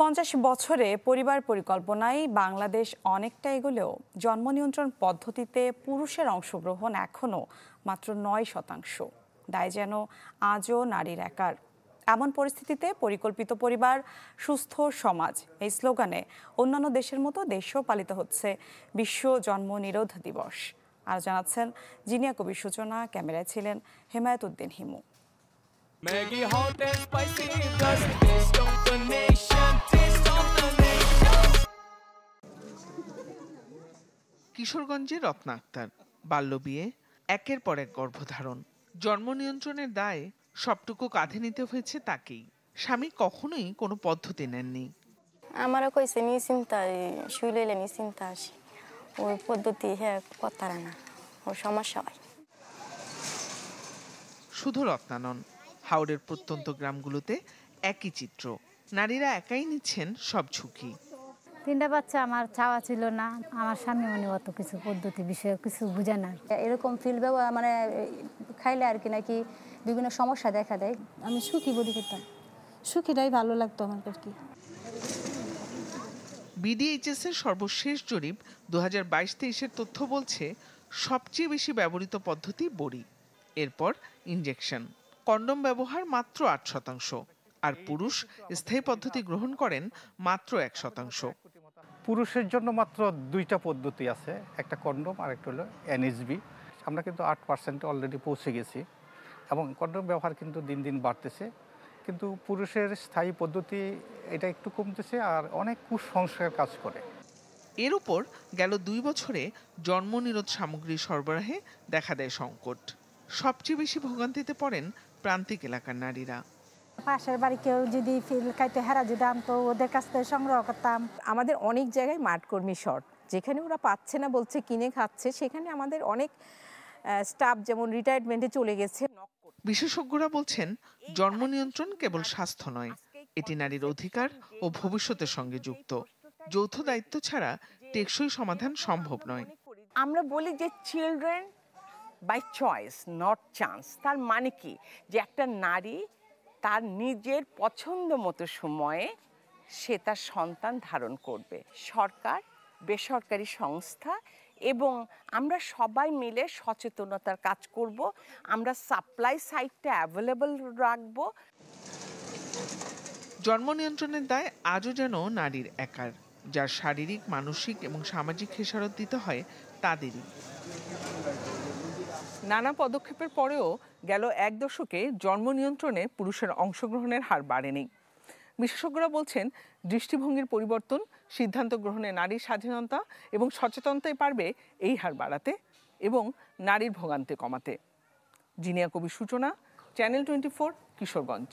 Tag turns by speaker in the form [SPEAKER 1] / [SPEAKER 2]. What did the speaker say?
[SPEAKER 1] 50 বছরে পরিবার পরিকল্পনায় বাংলাদেশ অনেকটা এগোলেও জন্ম নিয়ন্ত্রণ পদ্ধতিতে পুরুষের অংশগ্রহণ এখনো মাত্র 9%। দায় যেন আজও নারীর একার। এমন পরিস্থিতিতে পরিকল্পিত পরিবার সুস্থ সমাজ এই স্লোগানে অন্যান্য দেশের মতো দেশেও পালিত হচ্ছে বিশ্ব জন্ম নিরোধ দিবস। আর জানাচ্ছেন জিনিয়া কবির সূচনা, ক্যামেরায় ছিলেন Hemayet Uddin Himu.
[SPEAKER 2] Maggie hot and spicy, plus taste of the nation, taste of the nation.
[SPEAKER 3] কিশোরগঞ্জে Ratna Akter বাল্য বিয়ে, একের পর এক গর্ভধারণ, জন্ম নিয়ন্ত্রণের দায়ে সবটুকু কাঁধে নিতে হয়েছে তাকেই। স্বামী কখনোই কোনো পদ্ধতি নেননি।
[SPEAKER 4] আমারও কইছে নি চিন্তা শুইলে নি চিন্তা আসে ওই পদ্ধতি হ্যাঁ করতারা না, ওর সমস্যা হয়।
[SPEAKER 3] শুধু রত্না নন, হাওড়ের প্রত্যন্ত গ্রামগুলোতে একই চিত্র। নারীরা একাই নিচ্ছেন সব ঝুঁকি।
[SPEAKER 5] 3টা বাচ্চা আমার চাওয়া ছিল না। আমার স্বামী মনে অত কিছু পদ্ধতি বিষয়ে কিছু বুঝে না।
[SPEAKER 6] এরকম ফিল মানে খাইলে আর কি নাকি বিভিন্ন সমস্যা দেখা দেয়।
[SPEAKER 7] আমি সুখী বলি খেতাম, সুখীটাই ভালো লাগতো আমার আর কি।
[SPEAKER 3] বিডিএইচএস এর সর্বশেষ জরিপ 2022-23-এর তথ্য বলছে সবচেয়ে বেশি ব্যবহৃত পদ্ধতি বড়ি, এরপর ইনজেকশন। কন্ডম ব্যবহার মাত্র 8%, আর পুরুষ স্থায়ী পদ্ধতি গ্রহণ করেন মাত্র 1%।
[SPEAKER 8] পুরুষের জন্য মাত্র 2টা পদ্ধতি আছে, একটা কন্ডম আর একটা হলো এনএসবি। আমরা কিন্তু 8% অলরেডি পৌঁছে গেছি এবং কন্ডম ব্যবহার কিন্তু দিন দিন বাড়তেছে, কিন্তু পুরুষের স্থায়ী পদ্ধতি এটা একটু কমতেছে আর অনেক কুসংস্কার কাজ করে।
[SPEAKER 3] এর উপর গেল 2 বছরে জন্ম নিরোধ সামগ্রী সরবরাহে দেখা দেয় সংকট। সবচেয়ে বেশি ভোগান্তিতে পড়েন প্রান্তিক এলাকার নারীরা।
[SPEAKER 5] পাশের বাড়ি কেউ যদি ফিল খাইতে হারা যদি আনতো ওদের কাছ থেকে সংগ্রহ করতাম।
[SPEAKER 9] আমাদের অনেক জায়গায় মাঠকর্মী শর্ট, যেখানে ওরা পাচ্ছে না বলছে কিনে খাচ্ছে, সেখানে আমাদের অনেক স্টাফ যেমন রিটায়ারমেন্টে চলে গেছে।
[SPEAKER 3] বিশেষজ্ঞরা বলছেন জন্ম নিয়ন্ত্রণ কেবল স্বাস্থ্য নয়, এটি নারীর অধিকার ও ভবিষ্যতের সঙ্গে যুক্ত। যৌথ দায়িত্ব ছাড়া টেকসই সমাধান সম্ভব নয়।
[SPEAKER 10] আমরা বলি যে children by choice not chance. তার মানে কি যে একটা নারী তার নিজের পছন্দ মতো সময়ে সে তার সন্তান ধারণ করবে। সরকার, বেসরকারি সংস্থা এবং আমরা সবাই মিলে সচেতনতার কাজ করব। আমরা সাপ্লাই সাইডটা অ্যাভেলেবল রাখব।
[SPEAKER 3] জন্ম নিয়ন্ত্রণের দায় আজও যেন নারীর একার, যার শারীরিক, মানসিক এবং সামাজিক খেসারত দিতে হয় তাদেরই।
[SPEAKER 11] নানা পদক্ষেপের পরেও গেল 1 দশকে জন্ম নিয়ন্ত্রণে পুরুষের অংশগ্রহণের হার বাড়েনি। বিশেষজ্ঞরা বলছেন দৃষ্টিভঙ্গির পরিবর্তন, সিদ্ধান্ত গ্রহণে নারীর স্বাধীনতা এবং সচেতনতাই পারবে এই হার বাড়াতে এবং নারীর ভোগান্তি কমাতে। জিনিয়া কবির সূচনা, চ্যানেল 24, কিশোরগঞ্জ।